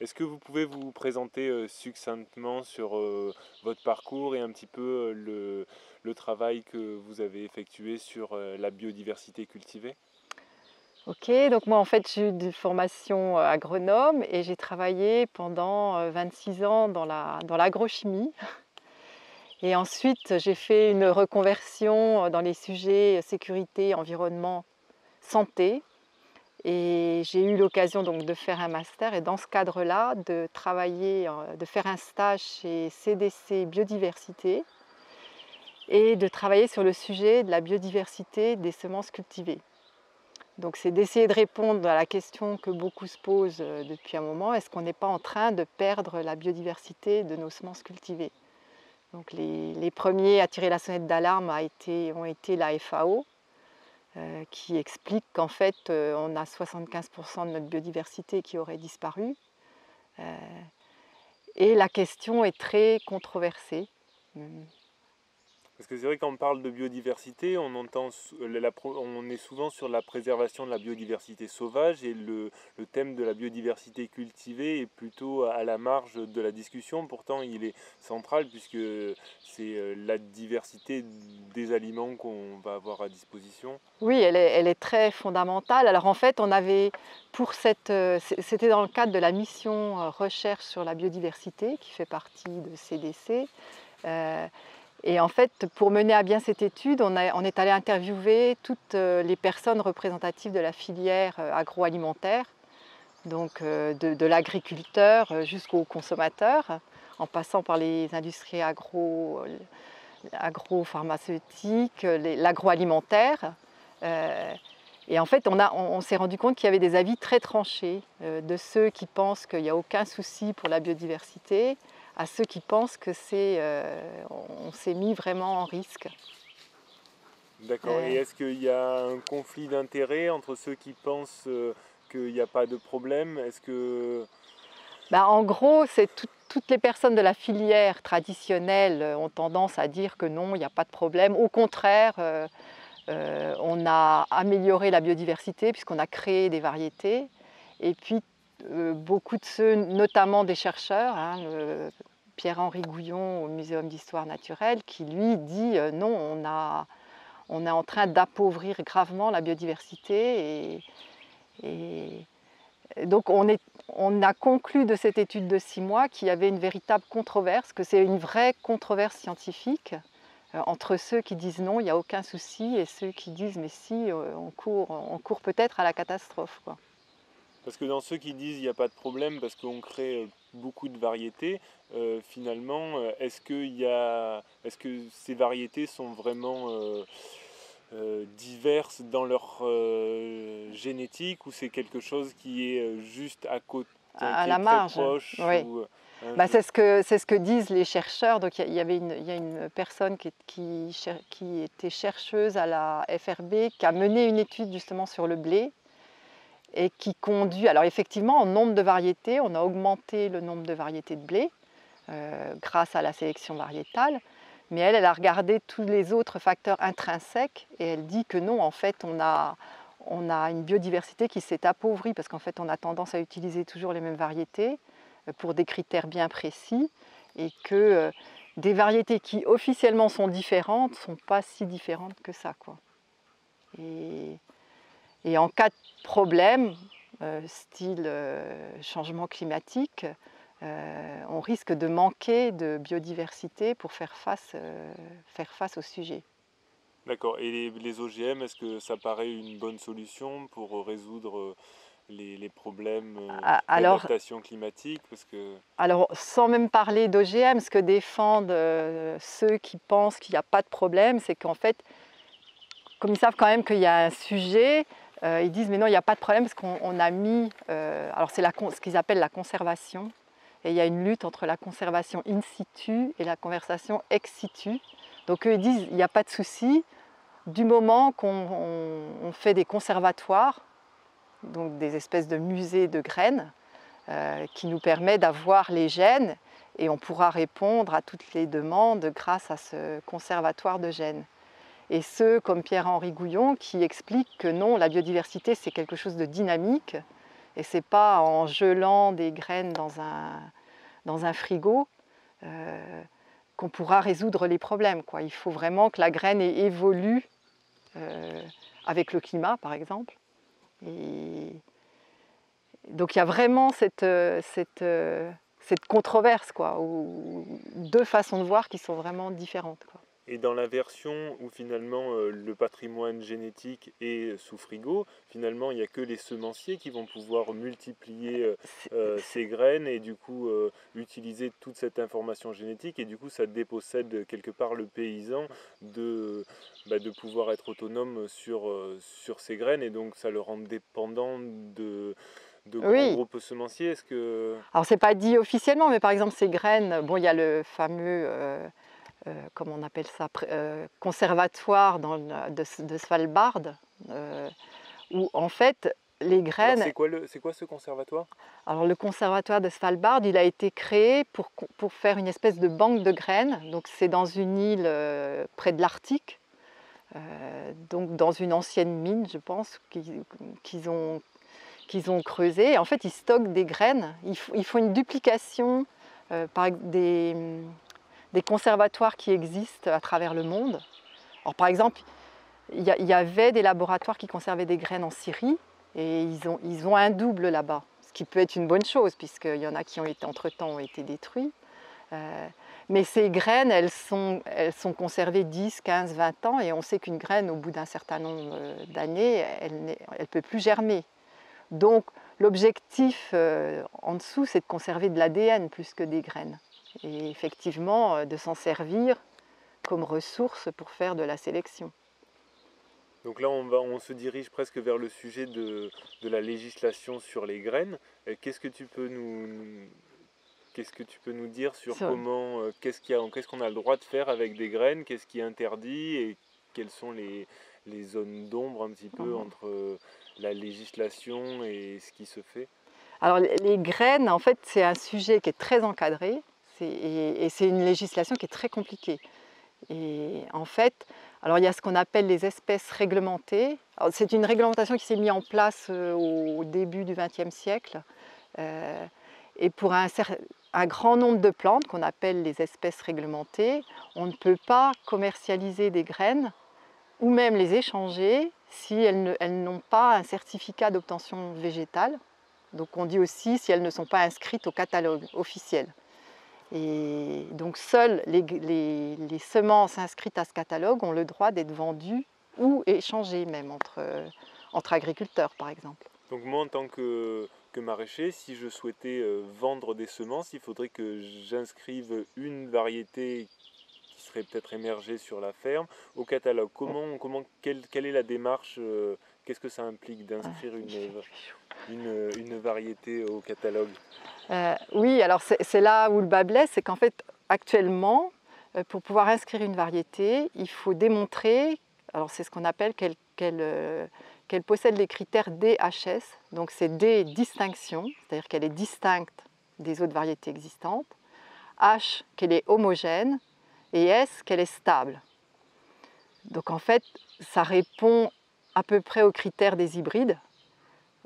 Est-ce que vous pouvez vous présenter succinctement sur votre parcours et un petit peu le travail que vous avez effectué sur la biodiversité cultivée? Ok, donc moi en fait j'ai eu des formations agronome et j'ai travaillé pendant 26 ans dans l'agrochimie. Et ensuite j'ai fait une reconversion dans les sujets sécurité, environnement, santé. Et j'ai eu l'occasion donc de faire un master et dans ce cadre-là de travailler, de faire un stage chez CDC Biodiversité et de travailler sur le sujet de la biodiversité des semences cultivées. Donc c'est d'essayer de répondre à la question que beaucoup se posent depuis un moment, est-ce qu'on n'est pas en train de perdre la biodiversité de nos semences cultivées? Donc les premiers à tirer la sonnette d'alarme ont été la FAO, qui explique qu'en fait on a 75% de notre biodiversité qui aurait disparu. Euh, et la question est très controversée. Parce que c'est vrai quand on parle de biodiversité, on est souvent sur la préservation de la biodiversité sauvage et le thème de la biodiversité cultivée est plutôt à la marge de la discussion. Pourtant, il est central puisque c'est la diversité des aliments qu'on va avoir à disposition. Oui, elle est très fondamentale. Alors en fait, c'était dans le cadre de la mission recherche sur la biodiversité qui fait partie de CDC. Et en fait, pour mener à bien cette étude, on est allé interviewer toutes les personnes représentatives de la filière agroalimentaire, donc de l'agriculteur jusqu'au consommateur, en passant par les industries agropharmaceutiques, l'agroalimentaire. Et en fait, on s'est rendu compte qu'il y avait des avis très tranchés, de ceux qui pensent qu'il n'y a aucun souci pour la biodiversité, à ceux qui pensent que on s'est mis vraiment en risque. D'accord. Et Euh, est-ce qu'il y a un conflit d'intérêts entre ceux qui pensent qu'il n'y a pas de problème? En gros, toutes les personnes de la filière traditionnelle ont tendance à dire que non, il n'y a pas de problème. Au contraire, on a amélioré la biodiversité puisqu'on a créé des variétés. Et puis, beaucoup de ceux, notamment des chercheurs, Pierre-Henri Gouillon au Muséum d'histoire naturelle, qui lui dit non, on est en train d'appauvrir gravement la biodiversité. Et donc on a conclu de cette étude de 6 mois qu'il y avait une véritable controverse, que c'est une vraie controverse scientifique entre ceux qui disent non, il n'y a aucun souci, et ceux qui disent mais si, on court peut-être à la catastrophe, quoi. Parce que dans ceux qui disent il n'y a pas de problème parce qu'on crée beaucoup de variétés, finalement, est-ce que ces variétés sont vraiment diverses dans leur génétique ou c'est quelque chose qui est juste à côté, À qui est la très marge, proche oui. ou C'est ce que disent les chercheurs. Donc il y a une personne qui était chercheuse à la FRB qui a mené une étude justement sur le blé et qui conduit. Alors effectivement, en nombre de variétés, on a augmenté le nombre de variétés de blé grâce à la sélection variétale. Mais elle a regardé tous les autres facteurs intrinsèques et elle dit que non, en fait, on a une biodiversité qui s'est appauvrie parce qu'en fait, on a tendance à utiliser toujours les mêmes variétés pour des critères bien précis et que des variétés qui officiellement sont différentes ne sont pas si différentes que ça, quoi. Et, et en cas de problème, style changement climatique, on risque de manquer de biodiversité pour faire face au sujet. d'accord. Et les OGM, est-ce que ça paraît une bonne solution pour résoudre les problèmes Alors, d'adaptation climatique? Parce que alors, sans même parler d'OGM, ce que défendent ceux qui pensent qu'il n'y a pas de problème, c'est qu'en fait, comme ils savent quand même qu'il y a un sujet, ils disent mais non, il n'y a pas de problème parce qu'on a mis, alors c'est ce qu'ils appellent la conservation, et il y a une lutte entre la conservation in situ et la conservation ex situ. Donc eux ils disent il n'y a pas de souci du moment qu'on fait des conservatoires, donc des espèces de musées de graines, qui nous permet d'avoir les gènes et on pourra répondre à toutes les demandes grâce à ce conservatoire de gènes. Et ceux comme Pierre-Henri Gouillon qui expliquent que non, la biodiversité c'est quelque chose de dynamique, Et c'est pas en gelant des graines dans un frigo qu'on pourra résoudre les problèmes, quoi. Il faut vraiment que la graine évolue avec le climat, par exemple. Et donc il y a vraiment cette controverse, quoi, ou deux façons de voir qui sont vraiment différentes, quoi. Et dans la version où finalement le patrimoine génétique est sous frigo, finalement il n'y a que les semenciers qui vont pouvoir multiplier ces graines et du coup utiliser toute cette information génétique, et du coup ça dépossède quelque part le paysan de pouvoir être autonome sur ces graines, et donc ça le rend dépendant de grands Oui, groupes semenciers. Est-ce que... alors c'est pas dit officiellement, mais par exemple ces graines, bon, il y a le fameux comment on appelle ça, conservatoire de Svalbard, où en fait les Alors graines. c'est quoi ce conservatoire? Alors le conservatoire de Svalbard, il a été créé pour faire une espèce de banque de graines. Donc c'est dans une île près de l'Arctique, donc dans une ancienne mine, je pense, qu'ils ont creusé. En fait, ils stockent des graines. Ils font une duplication par des conservatoires qui existent à travers le monde. Alors, par exemple, il y avait des laboratoires qui conservaient des graines en Syrie et ils ont un double là-bas, ce qui peut être une bonne chose puisqu'il y en a qui ont été, entre-temps ont été détruits. Mais ces graines, elles sont conservées 10, 15, 20 ans et on sait qu'une graine, au bout d'un certain nombre d'années, elle ne peut plus germer. Donc l'objectif en dessous, c'est de conserver de l'ADN plus que des graines. Et effectivement, de s'en servir comme ressource pour faire de la sélection. Donc là, on se dirige presque vers le sujet de la législation sur les graines. Qu'est-ce que tu peux nous dire sur Sur- comment, qu'est-ce qu'on a le droit de faire avec des graines, qu'est-ce qui est interdit, et quelles sont les zones d'ombre un petit peu entre la législation et ce qui se fait? Alors les graines, en fait, c'est un sujet qui est très encadré et c'est une législation qui est très compliquée. Et en fait, alors il y a ce qu'on appelle les espèces réglementées. C'est une réglementation qui s'est mise en place au début du XXe siècle. Et pour un grand nombre de plantes qu'on appelle les espèces réglementées, on ne peut pas commercialiser des graines ou même les échanger si elles n'ont pas un certificat d'obtention végétale. Donc on dit aussi si elles ne sont pas inscrites au catalogue officiel. Et donc seules les semences inscrites à ce catalogue ont le droit d'être vendues ou échangées même entre agriculteurs par exemple. Donc moi, en tant que maraîcher, si je souhaitais vendre des semences, il faudrait que j'inscrive une variété qui serait peut-être émergée sur la ferme au catalogue. Quelle est la démarche, qu'est-ce que ça implique d'inscrire une variété au catalogue? Oui, alors c'est là où le bas blesse, c'est qu'en fait actuellement, pour pouvoir inscrire une variété, il faut démontrer, alors c'est ce qu'on appelle qu'elle possède les critères DHS, donc c'est D distinction, c'est-à-dire qu'elle est distincte des autres variétés existantes, H qu'elle est homogène et S qu'elle est stable. Donc en fait, ça répond à peu près aux critères des hybrides,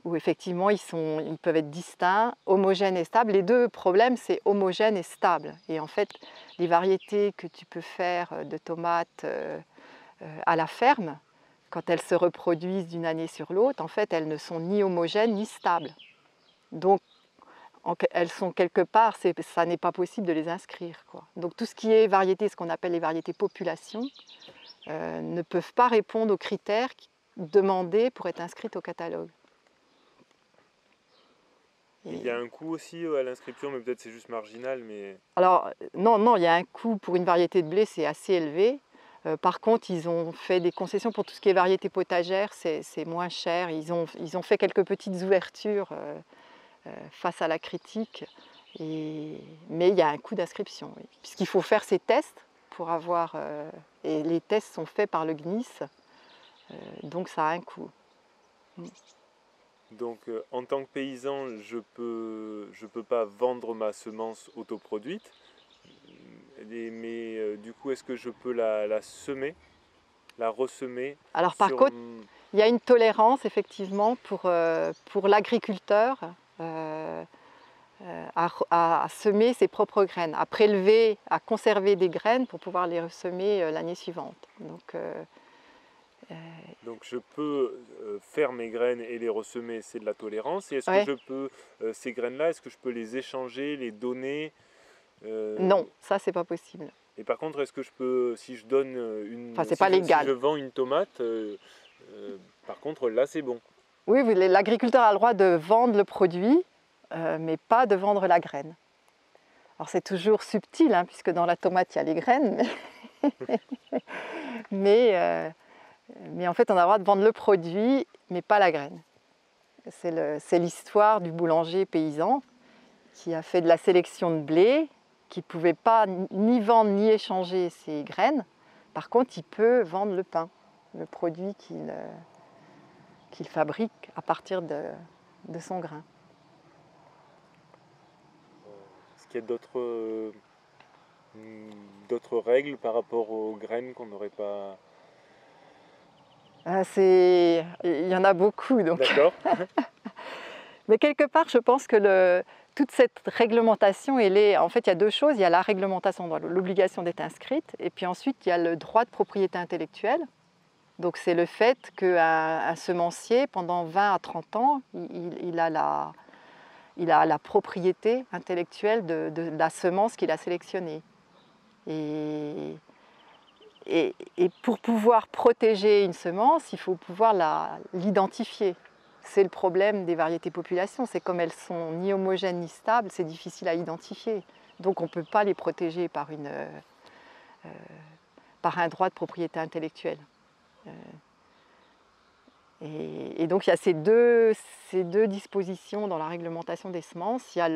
où effectivement ils peuvent être distincts, homogènes et stables. Les deux problèmes, c'est homogène et stable. Et en fait, les variétés que tu peux faire de tomates à la ferme, quand elles se reproduisent d'une année sur l'autre, en fait, elles ne sont ni homogènes ni stables. Donc, elles sont quelque part, ça n'est pas possible de les inscrire, quoi. Donc tout ce qui est variété, ce qu'on appelle les variétés population, ne peuvent pas répondre aux critères demandés pour être inscrites au catalogue. Et il y a un coût aussi à l'inscription, mais peut-être c'est juste marginal, mais... Alors non, il y a un coût pour une variété de blé, c'est assez élevé. Par contre, ils ont fait des concessions pour tout ce qui est variété potagère, c'est moins cher. Ils ont fait quelques petites ouvertures face à la critique, mais il y a un coût d'inscription, oui. Puisqu'il faut faire ces tests pour avoir... et les tests sont faits par le CNIS, donc ça a un coût. Donc en tant que paysan, je peux pas vendre ma semence autoproduite, mais du coup, est-ce que je peux la semer? la ressemer Alors par sur... contre, il y a une tolérance effectivement pour l'agriculteur à semer ses propres graines, à prélever, à conserver des graines pour pouvoir les ressemer l'année suivante. Donc je peux faire mes graines et les ressemer, c'est de la tolérance. Et est-ce que Ouais. je peux, ces graines-là, est-ce que je peux les échanger, les donner Non, ça c'est pas possible. Et par contre, est-ce que je peux, si je donne Enfin, c'est pas si légal. je vends une tomate, par contre là c'est bon. Oui, l'agriculteur a le droit de vendre le produit, mais pas de vendre la graine. Alors c'est toujours subtil, hein, puisque dans la tomate il y a les graines, mais, mais en fait on a le droit de vendre le produit, mais pas la graine. C'est l'histoire du boulanger paysan qui a fait de la sélection de blé, qui ne pouvait pas ni vendre ni échanger ses graines. Par contre, il peut vendre le pain, le produit qu'il fabrique à partir de son grain. Est-ce qu'il y a d'autres règles par rapport aux graines qu'on n'aurait pas... Il y en a beaucoup. D'accord. Mais quelque part, je pense que toute cette réglementation, en fait, il y a deux choses. Il y a la réglementation, l'obligation d'être inscrite, et puis ensuite, il y a le droit de propriété intellectuelle. Donc c'est le fait qu'un semencier, pendant 20 à 30 ans, il a la propriété intellectuelle de la semence qu'il a sélectionnée. Et pour pouvoir protéger une semence, il faut pouvoir l'identifier. C'est le problème des variétés populations, c'est comme elles sont ni homogènes ni stables, c'est difficile à identifier. Donc on ne peut pas les protéger par un droit de propriété intellectuelle. Et donc il y a ces deux dispositions dans la réglementation des semences. Il y a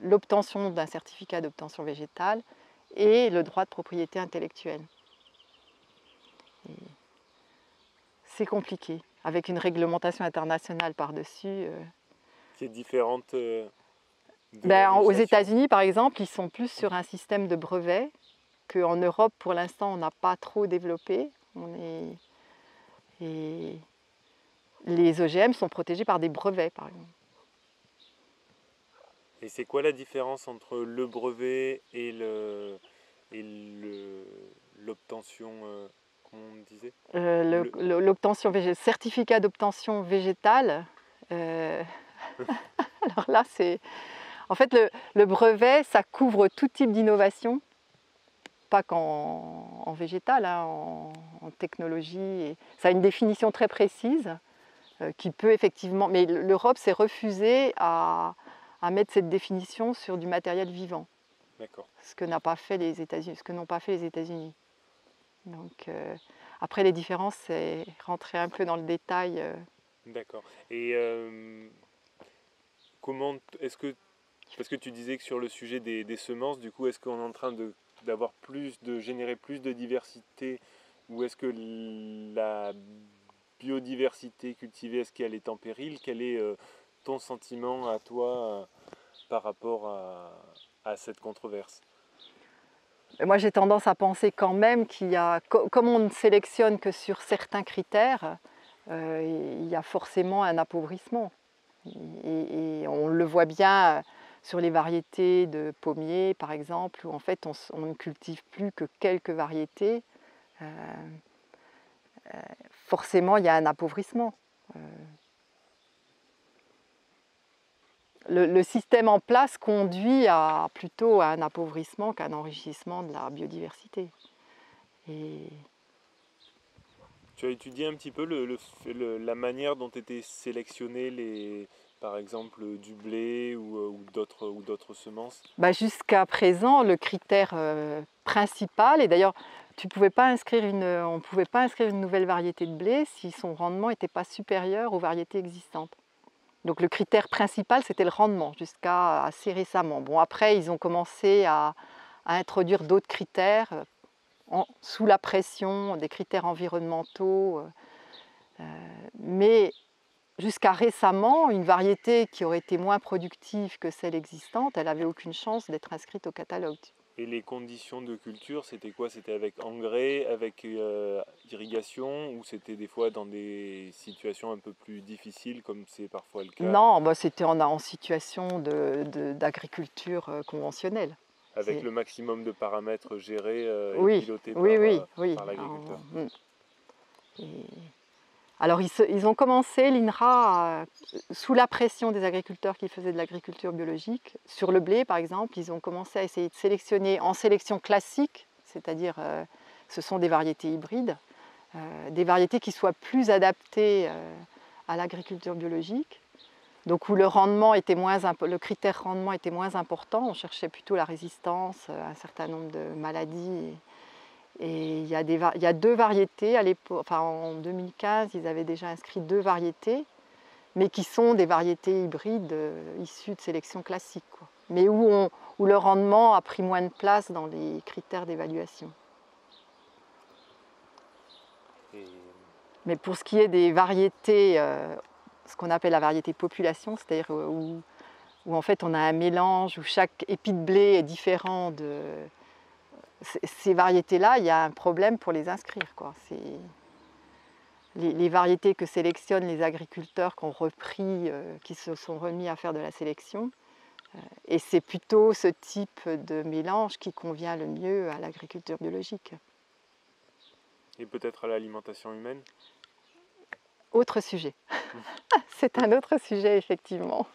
l'obtention d'un certificat d'obtention végétale et le droit de propriété intellectuelle. C'est compliqué, avec une réglementation internationale par-dessus. Qui est différente Aux États-Unis, par exemple, ils sont plus sur un système de brevets qu'en Europe, pour l'instant, on n'a pas trop développé. Et les OGM sont protégés par des brevets, par exemple. Et c'est quoi la différence entre le brevet et l'obtention, comment on disait L'obtention certificat d'obtention végétale. Alors là, en fait, le brevet, ça couvre tout type d'innovation, pas qu'en végétal, hein, en technologie. Et ça a une définition très précise qui peut effectivement... Mais l'Europe s'est refusée à mettre cette définition sur du matériel vivant. D'accord. Ce que n'ont pas fait les États-Unis. Donc, après, les différences, c'est rentrer un peu dans le détail. D'accord. Et comment est-ce que... Parce que tu disais que sur le sujet des semences, du coup, est-ce qu'on est en train de générer plus de diversité, ou est-ce que la biodiversité cultivée, est-ce qu'elle est en péril? Quel est ton sentiment à toi par rapport à cette controverse? Moi, j'ai tendance à penser quand même qu'il y a, comme on ne sélectionne que sur certains critères, il y a forcément un appauvrissement. Et on le voit bien sur les variétés de pommiers, par exemple, où en fait on ne cultive plus que quelques variétés. Forcément, il y a un appauvrissement. Le système en place conduit plutôt à un appauvrissement qu'à un enrichissement de la biodiversité. Tu as étudié un petit peu la manière dont étaient sélectionnés par exemple du blé ou d'autres semences? Jusqu'à présent, le critère principal, et d'ailleurs on ne pouvait pas inscrire une nouvelle variété de blé si son rendement n'était pas supérieur aux variétés existantes. Donc le critère principal, c'était le rendement, jusqu'à assez récemment. Bon, après, ils ont commencé à introduire d'autres critères sous la pression, des critères environnementaux. Mais jusqu'à récemment, une variété qui aurait été moins productive que celle existante, elle n'avait aucune chance d'être inscrite au catalogue. Et les conditions de culture, c'était quoi? C'était avec engrais, avec irrigation, ou c'était des fois dans des situations un peu plus difficiles, comme c'est parfois le cas, Non, bah, c'était en situation d'agriculture conventionnelle. avec C'est- le maximum de paramètres gérés et Oui, pilotés oui, oui, oui. par l'agriculteur? Et- Alors ils ont commencé, l'INRA, sous la pression des agriculteurs qui faisaient de l'agriculture biologique, sur le blé par exemple, ils ont commencé à essayer de sélectionner en sélection classique, c'est-à-dire ce sont des variétés hybrides, des variétés qui soient plus adaptées à l'agriculture biologique, donc où le critère rendement était moins important, on cherchait plutôt la résistance à un certain nombre de maladies. Et il y a deux variétés à l'époque, enfin en 2015, ils avaient déjà inscrit 2 variétés, mais qui sont des variétés hybrides issues de sélection classique, quoi. Mais où le rendement a pris moins de place dans les critères d'évaluation. Et Mais pour ce qui est des variétés, ce qu'on appelle la variété population, c'est-à-dire où en fait on a un mélange, où chaque épi de blé est différent de... Ces variétés-là, il y a un problème pour les inscrire, quoi. Les variétés que sélectionnent les agriculteurs qui ont repris, qui se sont remis à faire de la sélection. Et c'est plutôt ce type de mélange qui convient le mieux à l'agriculture biologique. peut-être à l'alimentation humaine? Autre sujet. C'est un autre sujet, effectivement.